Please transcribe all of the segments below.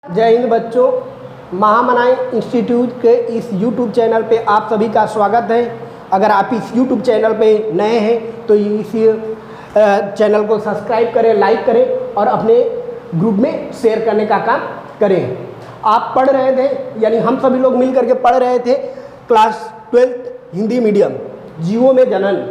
जय हिंद बच्चों, महामनाई इंस्टीट्यूट के इस YouTube चैनल पे आप सभी का स्वागत है। अगर आप इस YouTube चैनल पे नए हैं तो इस चैनल को सब्सक्राइब करें, लाइक करें और अपने ग्रुप में शेयर करने का काम करें। आप पढ़ रहे थे, यानी हम सभी लोग मिल करके पढ़ रहे थे क्लास 12 हिंदी मीडियम, जीवों में जनन।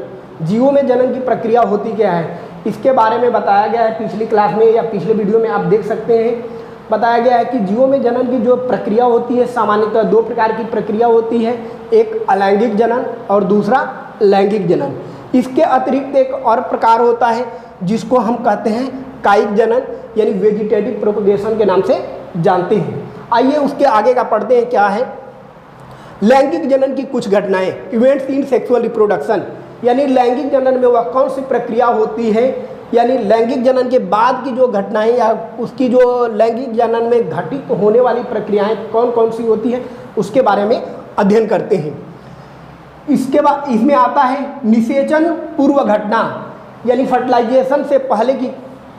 जीवों में जनन की प्रक्रिया होती क्या है, इसके बारे में बताया गया है पिछली क्लास में या पिछले वीडियो में आप देख सकते हैं। बताया गया है कि जीवों में जनन की जो प्रक्रिया होती है, सामान्यतः दो प्रकार की प्रक्रिया होती है, एक अलैंगिक जनन और दूसरा लैंगिक जनन। इसके अतिरिक्त एक और प्रकार होता है जिसको हम कहते हैं कायिक जनन, यानी वेजिटेटिव प्रोपगेशन के नाम से जानते हैं। आइए उसके आगे का पढ़ते हैं क्या है। लैंगिक जनन की कुछ घटनाएं, इवेंट्स इन सेक्सुअल रिप्रोडक्शन, यानी लैंगिक जनन में वह कौन सी प्रक्रिया होती है, यानी लैंगिक जनन के बाद की जो घटनाएं या उसकी जो लैंगिक जनन में घटित होने वाली प्रक्रियाएं कौन कौन सी होती है उसके बारे में अध्ययन करते हैं। इसके बाद इसमें आता है निषेचन पूर्व घटना, यानी फर्टिलाइजेशन से पहले की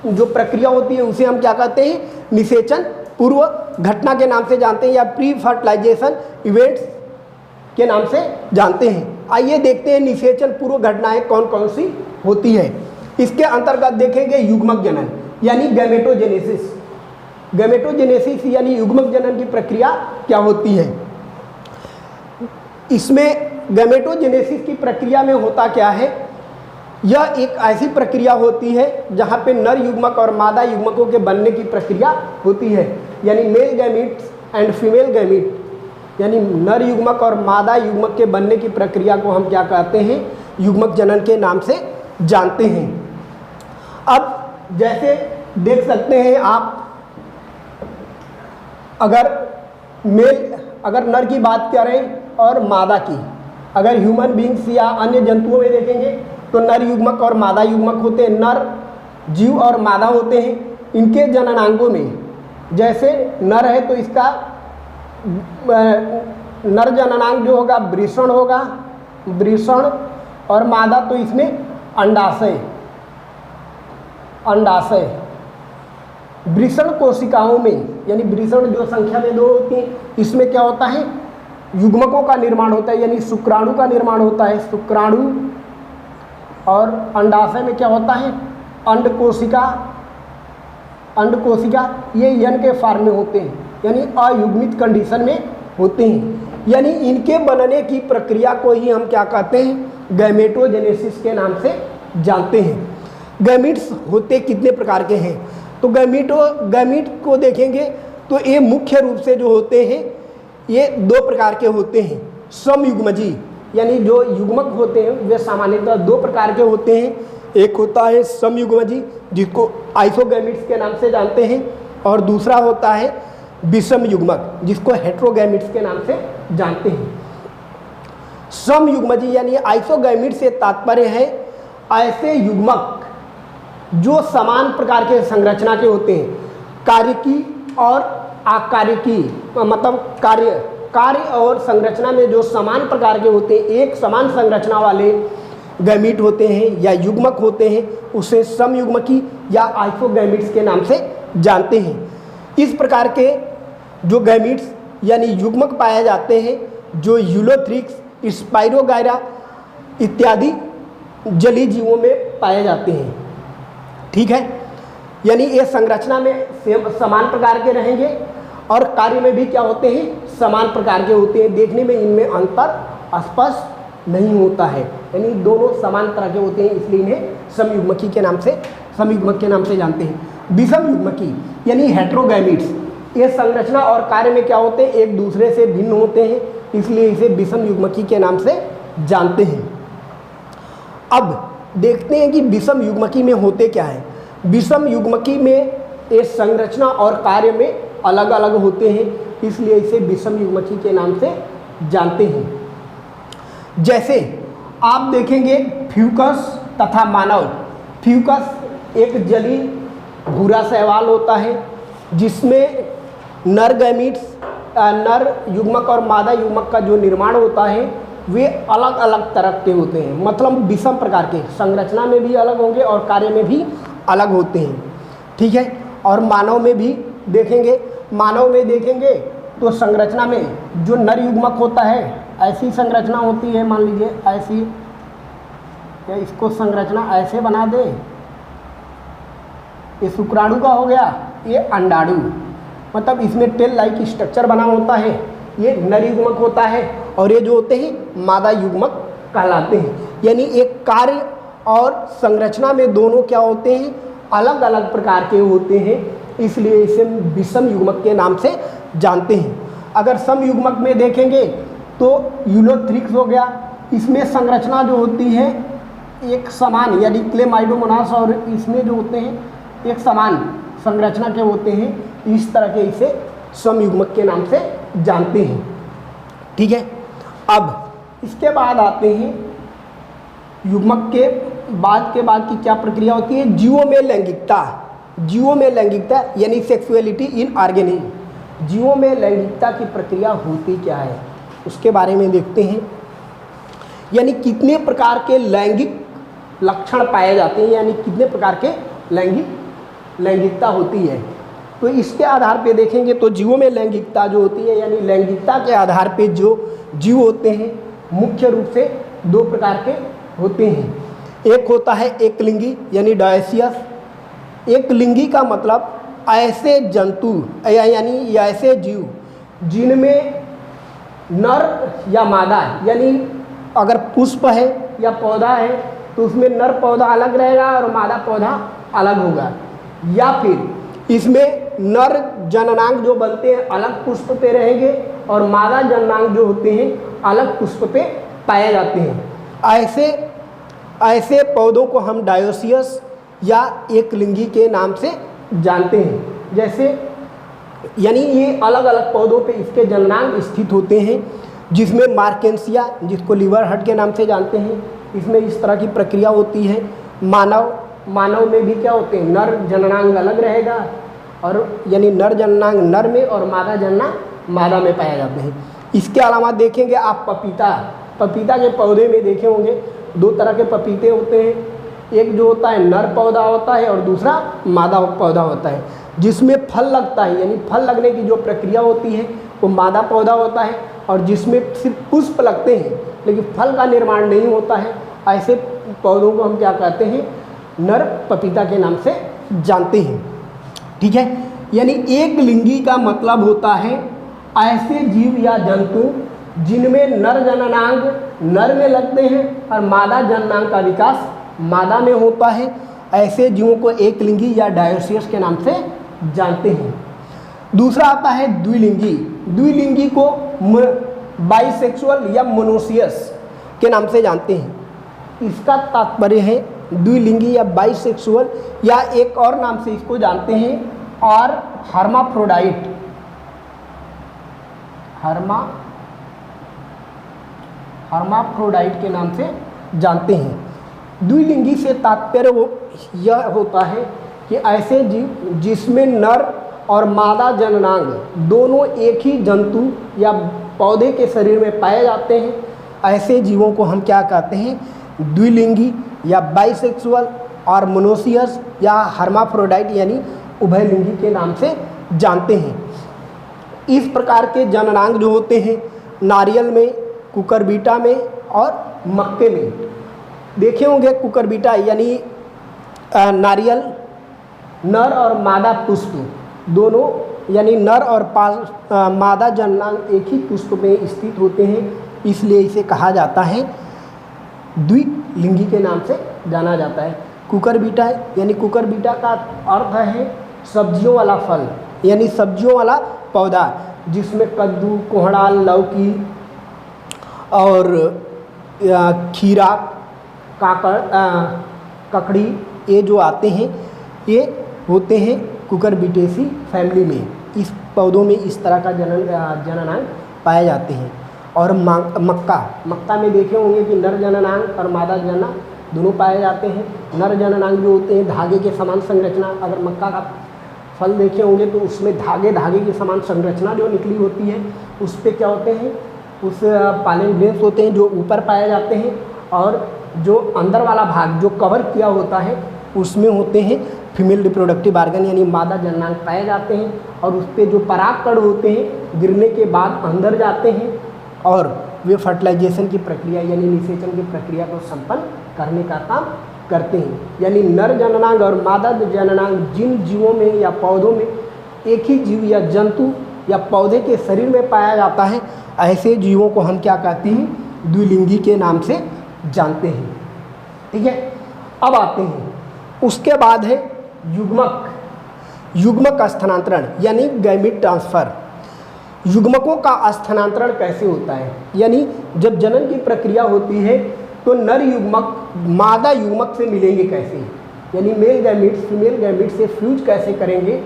जो प्रक्रिया होती है उसे हम क्या कहते हैं, निषेचन पूर्व घटना के नाम से जानते हैं या प्री फर्टिलाइजेशन इवेंट्स के नाम से जानते हैं। आइए देखते हैं निषेचन पूर्व घटनाएं कौन कौन सी होती है। इसके अंतर्गत देखेंगे युग्मक जनन, यानी गैमेटोजेनेसिस। गैमेटोजेनेसिस यानी युग्मक जनन की प्रक्रिया क्या होती है। इसमें गैमेटोजेनेसिस की प्रक्रिया में होता क्या है, यह एक ऐसी प्रक्रिया होती है जहां पे नर युग्मक और मादा युग्मकों के बनने की प्रक्रिया होती है, यानी male gametes and female gamete, यानी नर युग्मक और मादा युग्मक के बनने की प्रक्रिया को हम क्या कहते हैं, युग्मक जनन के नाम से जानते हैं। अब जैसे देख सकते हैं आप, अगर नर की बात करें और मादा की, अगर ह्यूमन बींग्स या अन्य जंतुओं में देखेंगे तो नर युग्मक और मादा युग्मक होते हैं, नर जीव और मादा होते हैं। इनके जननांगों में जैसे नर है तो इसका नर जननांग जो होगा वृषण होगा, वृषण, और मादा तो इसमें अंडाशय। वृषण कोशिकाओं में, यानी वृषण जो संख्या में 2 होती हैं, इसमें क्या होता है, युग्मकों का निर्माण होता है, यानी शुक्राणु का निर्माण होता है, शुक्राणु। और अंडाशय में क्या होता है, अंडकोशिका। अंडकोशिका ये यन के फॉर्म में होते हैं, यानी अयुग्मित कंडीशन में होते हैं। यानी इनके बनने की प्रक्रिया को ही हम क्या कहते हैं, गैमेटोजेनेसिस के नाम से जानते हैं। गैमीट्स होते कितने प्रकार के हैं, तो गैमीट को देखेंगे तो ये मुख्य रूप से जो होते हैं ये 2 प्रकार के होते हैं। समयुग्मजी, यानी जो युग्मक होते हैं वे सामान्यतः 2 प्रकार के होते हैं। एक होता है समयुग्मजी जिसको आइसोगैमिट्स के नाम से जानते हैं, और दूसरा होता है विषम युग्मक जिसको हेट्रोगैमिट्स के नाम से जानते हैं। समयुग्मजी यानी आइसोगैमिट से तात्पर्य है ऐसे युग्मक जो समान प्रकार के संरचना के होते हैं, कार्यकी और आकार्यकी, मतलब कार्य और संरचना में जो समान प्रकार के होते हैं, एक समान संरचना वाले गैमीट होते हैं या युग्मक होते हैं, उसे समयुग्मकी या आइसोगैमिट्स के नाम से जानते हैं। इस प्रकार के जो गैमीट्स यानी युग्मक पाए जाते हैं जो यूलोथ्रिक्स, स्पाइरोगायरा इत्यादि जलीय जीवों में पाए जाते हैं। ठीक है, यानी ये संरचना में समान प्रकार के रहेंगे और कार्य में भी क्या होते हैं, समान प्रकार के होते हैं। देखने में इनमें अंतर स्पष्ट नहीं होता है, यानी दोनों समान तरह के होते हैं, इसलिए इन्हें समयुग्मकी के नाम से, समयुग्मक के नाम से जानते हैं। विषम युग्मकी यानी हेट्रोगैमिट्स, ये संरचना और कार्य में क्या होते हैं, एक दूसरे से भिन्न होते हैं, इसलिए इसे विषम युग्मकी के नाम से जानते हैं। अब देखते हैं कि विषम युग्मकी में होते क्या है। विषम युग्मकी में ये संरचना और कार्य में अलग अलग होते हैं, इसलिए इसे विषम युग्मकी के नाम से जानते हैं। जैसे आप देखेंगे फ्यूकस तथा मानव। फ्यूकस एक जलीय भूरा शैवाल होता है जिसमें नर गैमीट्स, नर युग्मक और मादा युग्मक का जो निर्माण होता है वे अलग अलग तरह के होते हैं, मतलब विषम प्रकार के, संरचना में भी अलग होंगे और कार्य में भी अलग होते हैं। ठीक है, और मानव में भी देखेंगे मानव में देखेंगे तो संरचना में जो नर युग्मक होता है ऐसी संरचना होती है, मान लीजिए ऐसी, या इसको संरचना ऐसे बना दे, ये शुक्राणु का हो गया, ये अंडाणु, मतलब इसमें टेल लाइक स्ट्रक्चर बना होता है, ये नर युग्मक होता है, और ये जो होते हैं मादा युग्मक कहलाते हैं। यानी एक कार्य और संरचना में दोनों क्या होते हैं, अलग अलग प्रकार के होते हैं, इसलिए इसे विषम युग्मक के नाम से जानते हैं। अगर सम युग्मक में देखेंगे तो यूलोथ्रिक्स हो गया, इसमें संरचना जो होती है एक समान, यानी क्लेमाइडोमोनास और इसमें जो होते हैं एक समान संरचना के होते हैं, इस तरह के इसे सम युग्मक के नाम से जानते हैं। ठीक है, अब इसके बाद आते हैं युग्मक के बाद की क्या प्रक्रिया होती है, जीवों में लैंगिकता। जीवों में लैंगिकता यानी सेक्सुअलिटी इन ऑर्गेनिज्म, जीवों में लैंगिकता की प्रक्रिया होती क्या है उसके बारे में देखते हैं। यानी कितने प्रकार के लैंगिक लक्षण पाए जाते हैं, यानी कितने प्रकार के लैंगिकता होती है, तो इसके आधार पे देखेंगे तो जीवों में लैंगिकता जो होती है, यानी लैंगिकता के आधार पे जो जीव होते हैं मुख्य रूप से दो प्रकार के होते हैं। एक होता है एकलिंगी यानी डायसियस। एकलिंगी का मतलब ऐसे जंतु यानी ऐसे जीव जिनमें नर या मादा, यानी अगर पुष्प है या पौधा है तो उसमें नर पौधा अलग रहेगा और मादा पौधा अलग होगा, या फिर इसमें नर जननांग जो बनते हैं अलग पुष्प पे रहेंगे और मादा जननांग जो होते हैं अलग पुष्प पे पाए जाते हैं। ऐसे पौधों को हम डायोसियस या एकलिंगी के नाम से जानते हैं। जैसे यानी ये अलग अलग पौधों पे इसके जननांग स्थित होते हैं, जिसमें मार्केंसिया जिसको लीवर हट के नाम से जानते हैं, इसमें इस तरह की प्रक्रिया होती है। मानव में भी क्या होते हैं, नर जननांग अलग रहेगा, और यानी नर जननांग नर में और मादा जननांग मादा में पाए जाते हैं। इसके अलावा देखेंगे आप पपीता के पौधे में देखे होंगे दो तरह के पपीते होते हैं, एक जो होता है नर पौधा होता है और दूसरा मादा पौधा होता है। जिसमें फल लगता है, यानी फल लगने की जो प्रक्रिया होती है वो मादा पौधा होता है, और जिसमें सिर्फ पुष्प लगते हैं लेकिन फल का निर्माण नहीं होता है, ऐसे पौधों को हम क्या कहते हैं, नर पपीता के नाम से जानते हैं। ठीक है, यानी एकलिंगी का मतलब होता है ऐसे जीव या जंतु जिनमें नर जननांग नर में लगते हैं और मादा जननांग का विकास मादा में होता है, ऐसे जीवों को एकलिंगी या डायोसियस के नाम से जानते हैं। दूसरा आता है द्विलिंगी। द्विलिंगी को बाइसेक्सुअल या मोनोसियस के नाम से जानते हैं। इसका तात्पर्य है द्विलिंगी या बाइसेक्सुअल, या एक और नाम से इसको जानते हैं और हर्माफ्रोडाइट हर्माफ्रोडाइट के नाम से जानते हैं। द्विलिंगी से तात्पर्य वो यह होता है कि ऐसे जीव जिसमें नर और मादा जननांग दोनों एक ही जंतु या पौधे के शरीर में पाए जाते हैं, ऐसे जीवों को हम क्या कहते हैं, द्विलिंगी या बाइसेक्सुअल और मोनोसियस या हर्माफ्रोडाइट यानी उभयलिंगी के नाम से जानते हैं। इस प्रकार के जननांग जो होते हैं नारियल में, कुकुरबिटा में और मक्के में देखे होंगे। कुकुरबिटा यानी नारियल, नर और मादा पुष्प दोनों, यानी नर और मादा जननांग एक ही पुष्प में स्थित होते हैं, इसलिए इसे कहा जाता है द्विलिंगी के नाम से जाना जाता है। कुकुरबिटा यानी कुकुरबिटा का अर्थ है सब्जियों वाला फल, यानी सब्जियों वाला पौधा, जिसमें कद्दू, कोहड़ा, लौकी और खीरा, ककड़ी ये जो आते हैं ये होते हैं कुकुरबिटेसी फैमिली में। इस पौधों में इस तरह का जननांग पाए जाते हैं। और मक्का में देखे होंगे कि नर जननांग और मादा जननांग दोनों पाए जाते हैं। नर जननांग जो होते हैं धागे के समान संरचना, अगर मक्का का फल देखे होंगे तो उसमें धागे की समान संरचना जो निकली होती है, उस पर क्या होते हैं, उस पालन ग्रेन्स होते हैं जो ऊपर पाए जाते हैं, और जो अंदर वाला भाग जो कवर किया होता है उसमें होते हैं फीमेल रिप्रोडक्टिव ऑर्गन यानी मादा जननांग पाए जाते हैं, और उस पर जो पराग कण होते हैं गिरने के बाद अंदर जाते हैं और वे फर्टिलाइजेशन की प्रक्रिया यानी निषेचन की प्रक्रिया को संपन्न करने का काम करते हैं। यानी नर जननांग और मादा जननांग जिन जीवों में या पौधों में एक ही जीव या जंतु या पौधे के शरीर में पाया जाता है, ऐसे जीवों को हम क्या कहते हैं, द्विलिंगी के नाम से जानते हैं। ठीक है, अब आते हैं उसके बाद है युग्मक। युग्मक स्थानांतरण यानी गैमीट ट्रांसफर। युग्मकों का स्थानांतरण कैसे होता है, यानी जब जनन की प्रक्रिया होती है तो नर युग्मक मादा युग्मक से मिलेंगे कैसे, यानी मेल गैमीट्स फीमेल गैमीट से फ्यूज कैसे करेंगे,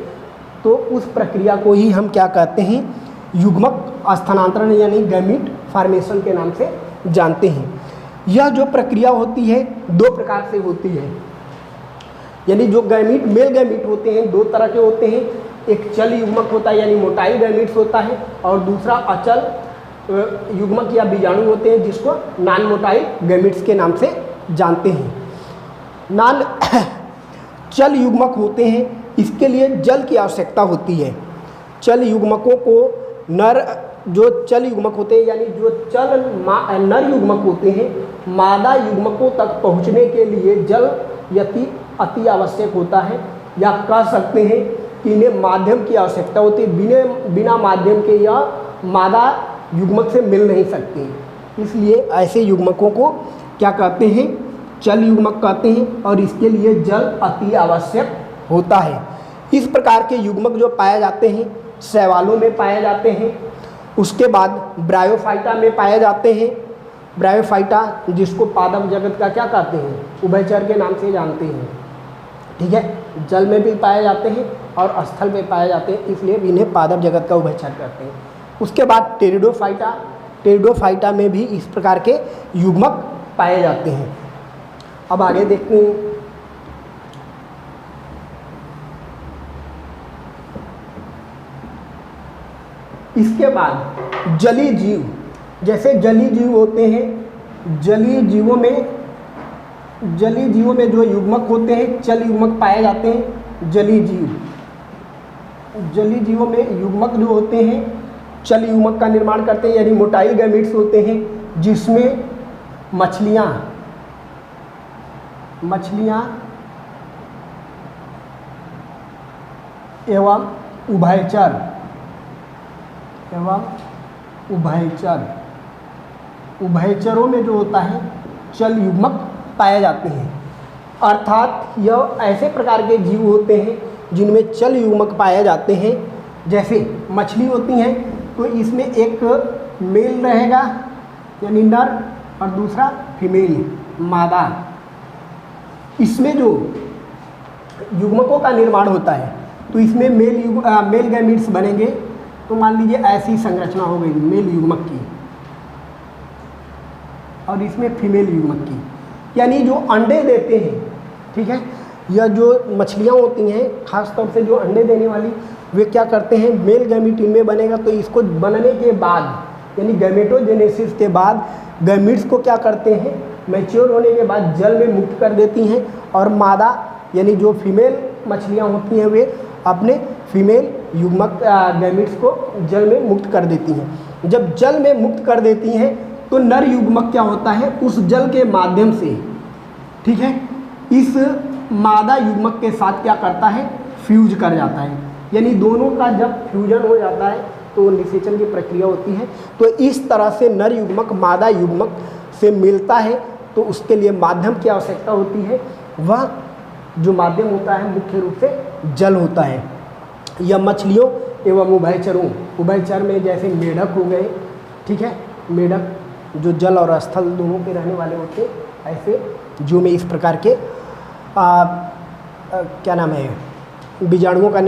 तो उस प्रक्रिया को ही हम क्या कहते हैं, युग्मक स्थानांतरण यानी गैमीट फॉर्मेशन के नाम से जानते हैं। यह जो प्रक्रिया होती है दो प्रकार से होती है, यानी जो गैमीट मेल गैमीट होते हैं दो तरह के होते हैं, एक चल युग्मक होता है यानी मोटाइल गैमीट्स होता है, और दूसरा अचल युग्मक या बीजाणु होते हैं जिसको नॉन मोटाइल गैमीट्स के नाम से जानते हैं। नॉन चल युग्मक होते हैं, इसके लिए जल की आवश्यकता होती है। चल युग्मकों को जो चल युग्मक होते हैं यानी जो नर युग्मक होते हैं, मादा युग्मकों तक पहुंचने के लिए जल अति आवश्यक होता है, या कह सकते हैं कि इन्हें माध्यम की आवश्यकता होती है। बिना माध्यम के यह मादा युग्मक से मिल नहीं सकते, इसलिए ऐसे युग्मकों को क्या कहते हैं, चल युग्मक कहते हैं, और इसके लिए जल अति आवश्यक होता है। इस प्रकार के युग्मक जो पाए जाते हैं शैवालों में पाए जाते हैं, उसके बाद ब्रायोफाइटा में पाए जाते हैं। ब्रायोफाइटा जिसको पादप जगत का क्या कहते हैं, उभयचर के नाम से जानते हैं। ठीक है, जल में भी पाए जाते हैं और स्थल में पाए जाते हैं, इसलिए इन्हें पादप जगत का उभयचर कहते हैं। उसके बाद टेरिडोफाइटा, टेरिडोफाइटा में भी इस प्रकार के युग्मक पाए जाते हैं। अब आगे देखते हैं, इसके बाद जलीय जीव, जैसे जलीय जीव होते हैं, जलीय जीवों में जो युग्मक होते हैं चल युग्मक पाए जाते हैं। जलीय जीवों में युग्मक जो होते हैं चल युग्मक का निर्माण करते हैं, यानी मोटाइल गैमीट्स होते हैं, जिसमें मछलियाँ एवं उभयचरों में जो होता है चल युग्मक पाए जाते हैं। अर्थात यह ऐसे प्रकार के जीव होते हैं जिनमें चल युग्मक पाए जाते हैं। जैसे मछली होती हैं तो इसमें एक मेल रहेगा यानी नर और दूसरा फीमेल मादा। इसमें जो युग्मकों का निर्माण होता है तो इसमें मेल गैमीट्स बनेंगे। तो मान लीजिए ऐसी संरचना हो गई मेल युग्मक की और इसमें फीमेल युग्मक की, यानी जो अंडे देते हैं, ठीक है, यह जो मछलियाँ होती हैं खास तौर से जो अंडे देने वाली, वे क्या करते हैं, मेल गैमीट इनमें बनेगा तो इसको बनने के बाद यानी गैमेटोजेनेसिस के बाद गैमीट्स को क्या करते हैं, मैच्योर होने के बाद जल में मुक्त कर देती हैं और मादा यानी जो फीमेल मछलियाँ होती हैं वे अपने फीमेल युग्मक गैमीट्स को जल में मुक्त कर देती हैं। जब जल में मुक्त कर देती हैं तो नर युग्मक क्या होता है, उस जल के माध्यम से, ठीक है, इस मादा युग्मक के साथ क्या करता है, फ्यूज कर जाता है। यानी दोनों का जब फ्यूजन हो जाता है तो निषेचन की प्रक्रिया होती है। तो इस तरह से नर युग्मक मादा युग्मक से मिलता है तो उसके लिए माध्यम की आवश्यकता होती है। वह जो माध्यम होता है मुख्य रूप से जल होता है। यह मछलियों एवं उभयचर में जैसे मेढक हो गए, ठीक है, मेढक जो जल और स्थल दोनों के रहने वाले होते हैं, ऐसे जो में इस प्रकार के क्या नाम है, बीजाणुओं का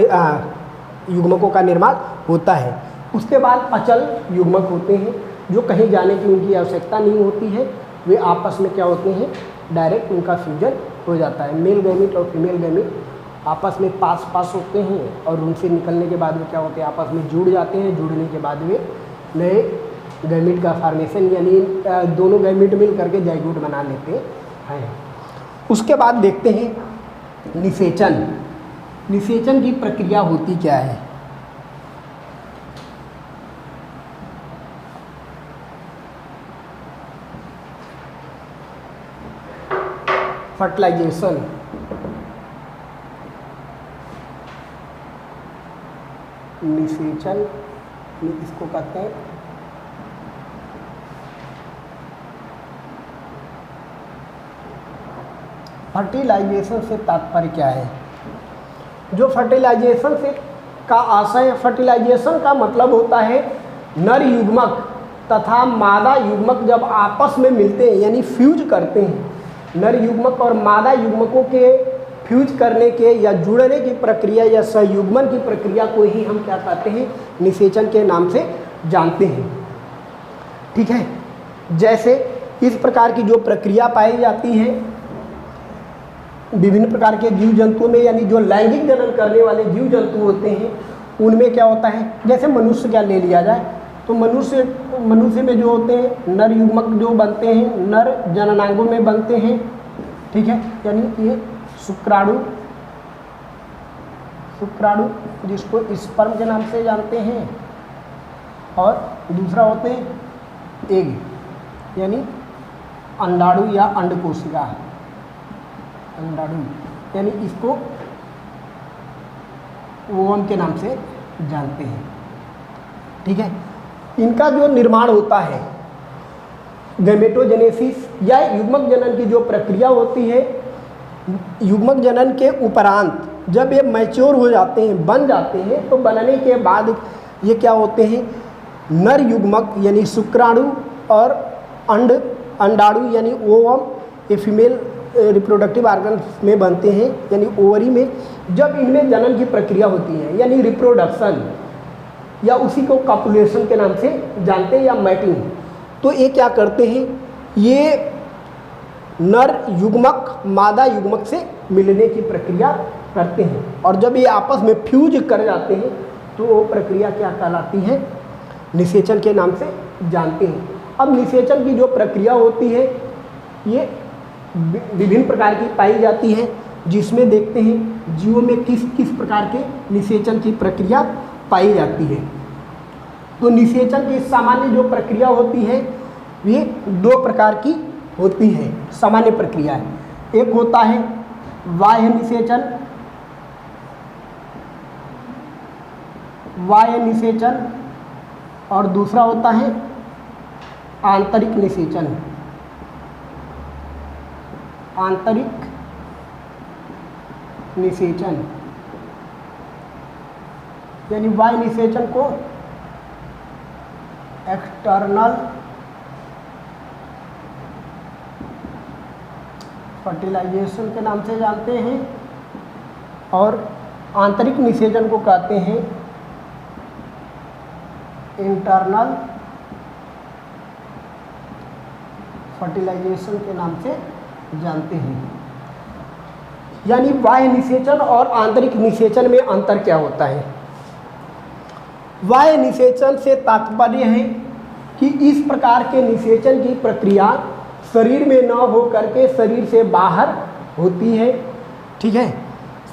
युग्मकों का निर्माण होता है। उसके बाद अचल युग्मक होते हैं जो कहीं जाने की उनकी आवश्यकता नहीं होती है, वे आपस में क्या होते हैं, डायरेक्ट उनका फ्यूजन हो जाता है। मेल गैमीट और फीमेल गैमीट आपस में पास होते हैं और उनसे निकलने के बाद वे क्या होते हैं, आपस में जुड़ जाते हैं। जुड़ने के बाद वे नए गैमीट का फॉर्मेशन यानी दोनों गैमीट मिल करके जाइगोट बना लेते हैं। उसके बाद देखते हैं निषेचन। निषेचन की प्रक्रिया होती क्या है? फर्टिलाइजेशन, निषेचन इसको कहते हैं। फर्टिलाइजेशन से तात्पर्य क्या है? जो फर्टिलाइजेशन से का आशय, फर्टिलाइजेशन का मतलब होता है नर युग्मक तथा मादा युग्मक जब आपस में मिलते हैं यानी फ्यूज करते हैं, नर युग्मक और मादा युग्मकों के फ्यूज करने के या जुड़ने की प्रक्रिया या संयुग्मन की प्रक्रिया को ही हम क्या कहते हैं? निषेचन के नाम से जानते हैं। ठीक है, जैसे इस प्रकार की जो प्रक्रिया पाई जाती है विभिन्न प्रकार के जीव जंतुओं में, यानी जो लैंगिक जनन करने वाले जीव जंतु होते हैं उनमें क्या होता है, जैसे मनुष्य क्या ले लिया जाए तो मनुष्य में जो होते हैं नर युग्मक जो बनते हैं, नर जननांगों में बनते हैं। ठीक है, यानी ये शुक्राणु जिसको स्पर्म के नाम से जानते हैं, और दूसरा होते हैं एग यानी अंडाणु या अंडकोशिका, अंडाणु यानी इसको ओवम के नाम से जानते हैं। ठीक है, इनका जो निर्माण होता है गैमेटोजेनेसिस या युग्मक जनन की जो प्रक्रिया होती है, युग्मक जनन के उपरांत जब ये मैच्योर हो जाते हैं, बन जाते हैं, तो बनने के बाद ये क्या होते हैं, नर युग्मक यानी शुक्राणु और अंडाणु यानी ओवम, ये फीमेल रिप्रोडक्टिव ऑर्गन में बनते हैं यानी ओवरी में। जब इनमें जनन की प्रक्रिया होती है यानी रिप्रोडक्शन या उसी को कॉपुलेशन के नाम से जानते हैं या मैटिंग, तो ये क्या करते हैं, ये नर युग्मक मादा युग्मक से मिलने की प्रक्रिया करते हैं, और जब ये आपस में फ्यूज कर जाते हैं तो वो प्रक्रिया क्या कहलाती है, निषेचन के नाम से जानते हैं। अब निषेचन की जो प्रक्रिया होती है ये विभिन्न प्रकार की पाई जाती है, जिसमें देखते हैं जीवों में किस किस प्रकार के निषेचन की प्रक्रिया पाई जाती है। तो निषेचन की सामान्य जो प्रक्रिया होती है ये दो प्रकार की होती है, सामान्य प्रक्रिया है। एक होता है बाह्य निषेचन और दूसरा होता है आंतरिक निषेचन। आंतरिक निषेचन यानी बाह्य निषेचन को एक्सटर्नल फर्टिलाइजेशन के नाम से जानते हैं, और आंतरिक निषेचन को कहते हैं इंटरनल फर्टिलाइजेशन के नाम से जानते हैं। यानी बाह्य निषेचन और आंतरिक निषेचन में अंतर क्या होता है? बाह्य निषेचन से तात्पर्य है कि इस प्रकार के निषेचन की प्रक्रिया शरीर में न हो करके शरीर से बाहर होती है। ठीक है,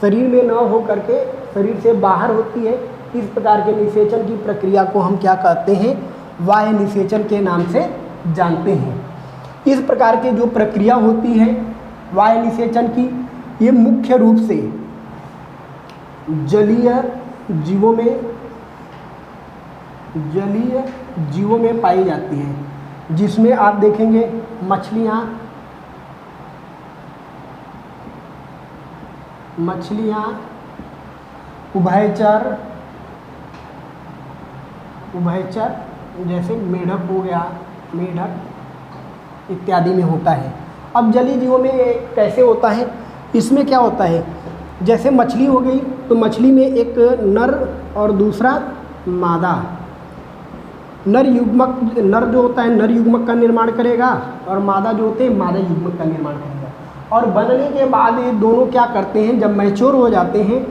शरीर में न हो करके शरीर से बाहर होती है। इस प्रकार के निषेचन की प्रक्रिया को हम क्या कहते हैं, बाह्य निषेचन के नाम से जानते हैं। इस प्रकार की जो प्रक्रिया होती है बाह्य निषेचन की, ये मुख्य रूप से जलीय जीवों में पाई जाती है, जिसमें आप देखेंगे मछलियाँ, उभयचर जैसे मेढक हो गया, मेढक इत्यादि में होता है। अब जलीय जीवों में ये कैसे होता है, इसमें क्या होता है, जैसे मछली हो गई तो मछली में एक नर और दूसरा मादा, नर जो होता है नर युग्मक का निर्माण करेगा, और मादा जो होते हैं मादा युग्मक का निर्माण करेगा। और बनने के बाद ये दोनों क्या करते हैं, जब मैच्योर हो जाते हैं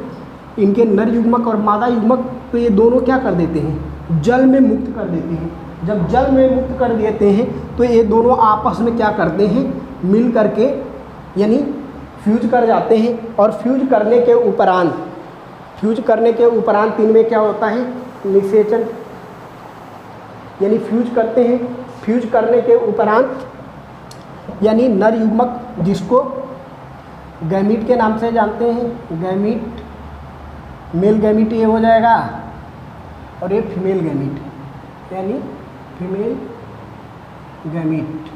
इनके नर युग्मक और मादा युग्मक, तो ये दोनों क्या कर देते हैं, जल में मुक्त कर देते हैं। जब जल में मुक्त कर देते हैं तो ये दोनों आपस में क्या करते हैं, मिल करके यानी फ्यूज कर जाते हैं और फ्यूज करने के उपरांत इनमें क्या होता है, निषेचन, यानी फ्यूज करते हैं। फ्यूज करने के उपरांत यानी नर युग्मक, जिसको गैमीट के नाम से जानते हैं, गैमीट, मेल गैमीट ये हो जाएगा, और ये फीमेल गैमीट, यानी फीमेल गैमीट,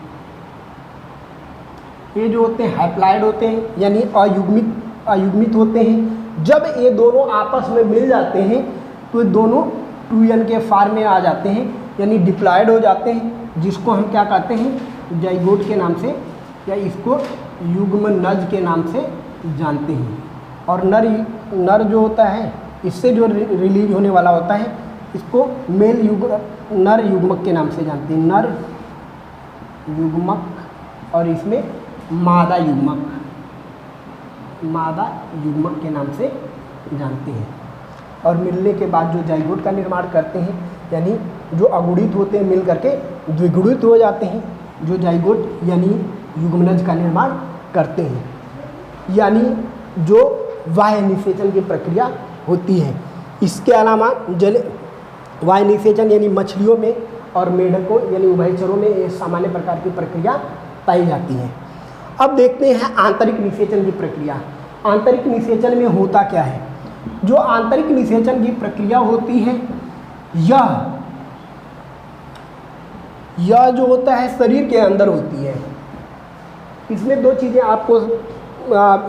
ये जो होते हैं हैप्लॉइड होते हैं, यानी अयुग्मित होते हैं। जब ये दोनों आपस में मिल जाते हैं तो ये दोनों 2n के फॉर्म में आ जाते हैं, यानी डिप्लॉयड हो जाते हैं, जिसको हम क्या कहते हैं, जाइगोट के नाम से, या इसको युग्मनज के नाम से जानते हैं। और नर जो होता है, इससे जो रिलीज होने वाला होता है, इसको नर युग्मक के नाम से जानते हैं, नर युग्मक, और इसमें मादा युग्मक के नाम से जानते हैं। और मिलने के बाद जो जाइगोट का निर्माण करते हैं, यानी जो अगुणित होते हैं मिल करके द्विगुणित हो जाते हैं, जो जाइगोट यानी युग्मनज का निर्माण करते हैं, यानी जो बाह्य निषेचन की प्रक्रिया होती है। इसके अलावा बाह्य निषेचन यानी मछलियों में और मेढकों यानी उभयचरों में ये सामान्य प्रकार की प्रक्रिया पाई जाती है। अब देखते हैं आंतरिक निषेचन की प्रक्रिया। आंतरिक निषेचन में होता क्या है? जो आंतरिक निषेचन की प्रक्रिया होती है, यह जो होता है शरीर के अंदर होती है। इसमें दो चीज़ें आपको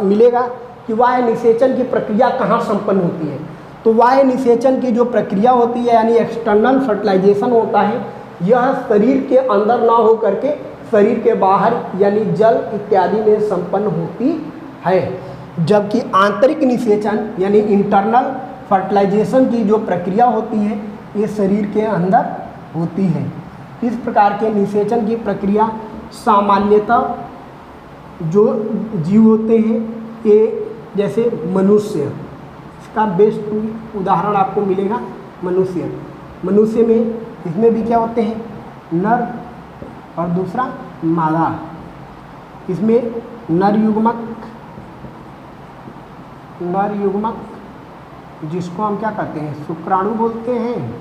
मिलेगा कि बाह्य निषेचन की प्रक्रिया कहाँ संपन्न होती है। तो बाह्य निषेचन की जो प्रक्रिया होती है, यानी एक्सटर्नल फर्टिलाइजेशन होता है, यह शरीर के अंदर ना हो करके शरीर के बाहर यानी जल इत्यादि में संपन्न होती है। जबकि आंतरिक निषेचन यानी इंटरनल फर्टिलाइजेशन की जो प्रक्रिया होती है, ये शरीर के अंदर होती है। इस प्रकार के निषेचन की प्रक्रिया सामान्यतः जो जीव होते हैं, ये जैसे मनुष्य, इसका बेस्ट उदाहरण आपको मिलेगा मनुष्य में इसमें भी क्या होते हैं, नर और दूसरा मादा। इसमें नर युग्मक जिसको हम क्या कहते हैं, शुक्राणु बोलते हैं,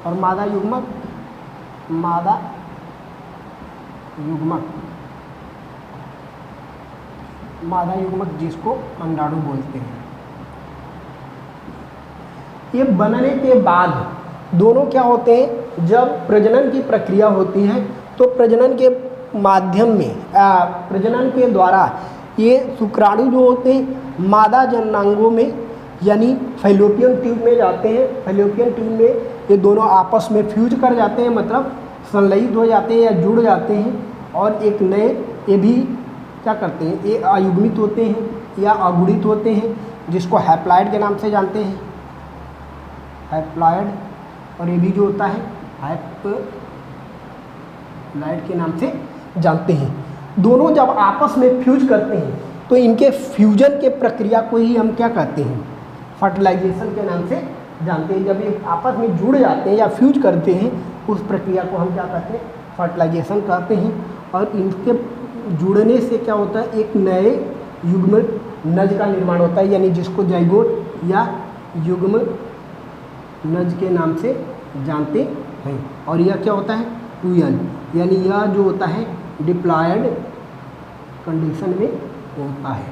और मादा युग्मक जिसको अंडाणु बोलते हैं। ये बनने के बाद दोनों क्या होते हैं, जब प्रजनन की प्रक्रिया होती है तो प्रजनन के माध्यम में प्रजनन के द्वारा ये शुक्राणु जो होते हैं मादा जननांगों में यानी फैलोपियन ट्यूब में जाते हैं। फैलोपियन ट्यूब में ये दोनों आपस में फ्यूज कर जाते हैं, मतलब संलयित हो जाते हैं या जुड़ जाते हैं, और एक नए ये भी क्या करते हैं, ये अयुग्मित होते हैं या अगुणित होते हैं, जिसको हैप्लॉइड के नाम से जानते हैं, हैप्लॉइड। और ये भी जो होता है हैप्लॉइड के नाम से जानते हैं। दोनों जब आपस में फ्यूज करते हैं तो इनके फ्यूजन के प्रक्रिया को ही हम क्या कहते हैं, फर्टिलाइजेशन के नाम से जानते हैं। जब ये आपस में जुड़ जाते हैं या फ्यूज करते हैं, उस प्रक्रिया को हम क्या कहते हैं, फर्टिलाइजेशन कहते हैं। और इनके जुड़ने से क्या होता है, एक नए युग्मनज का निर्माण होता है, यानी जिसको जाइगोट या युग्मनज के नाम से जानते हैं। और यह क्या होता है, 2n, यानी यह जो होता है डिप्लॉयड कंडीशन में होता है।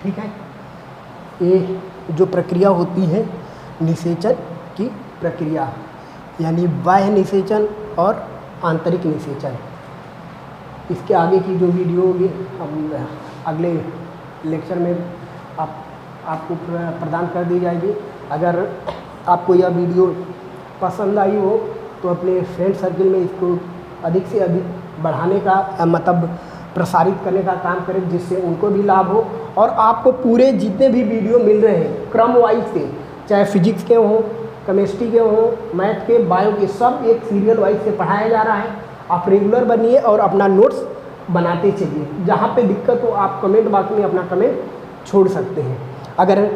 ठीक है, ये जो प्रक्रिया होती है निषेचन की प्रक्रिया, यानी बाह्य निषेचन और आंतरिक निषेचन। इसके आगे की जो वीडियो होगी हम अगले लेक्चर में आपको प्रदान कर दी जाएगी। अगर आपको यह वीडियो पसंद आई हो तो अपने फ्रेंड सर्किल में इसको अधिक से अधिक बढ़ाने का मतलब प्रसारित करने का काम करें, जिससे उनको भी लाभ हो। और आपको पूरे जितने भी वीडियो मिल रहे हैं क्रम वाइज से, चाहे फिजिक्स के हों, केमिस्ट्री के हों, मैथ के, बायो के, सब एक सीरियल वाइज से पढ़ाया जा रहा है। आप रेगुलर बनिए और अपना नोट्स बनाते चलिए। जहाँ पे दिक्कत हो आप कमेंट बॉक्स में अपना कमेंट छोड़ सकते हैं। अगर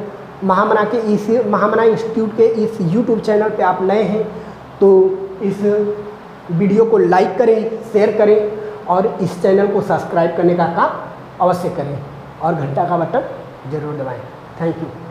महामना इंस्टीट्यूट के इस यूट्यूब चैनल पे आप नए हैं तो इस वीडियो को लाइक करें, शेयर करें और इस चैनल को सब्सक्राइब करने का काम अवश्य करें और घंटा का बटन जरूर दबाएं। Thank you.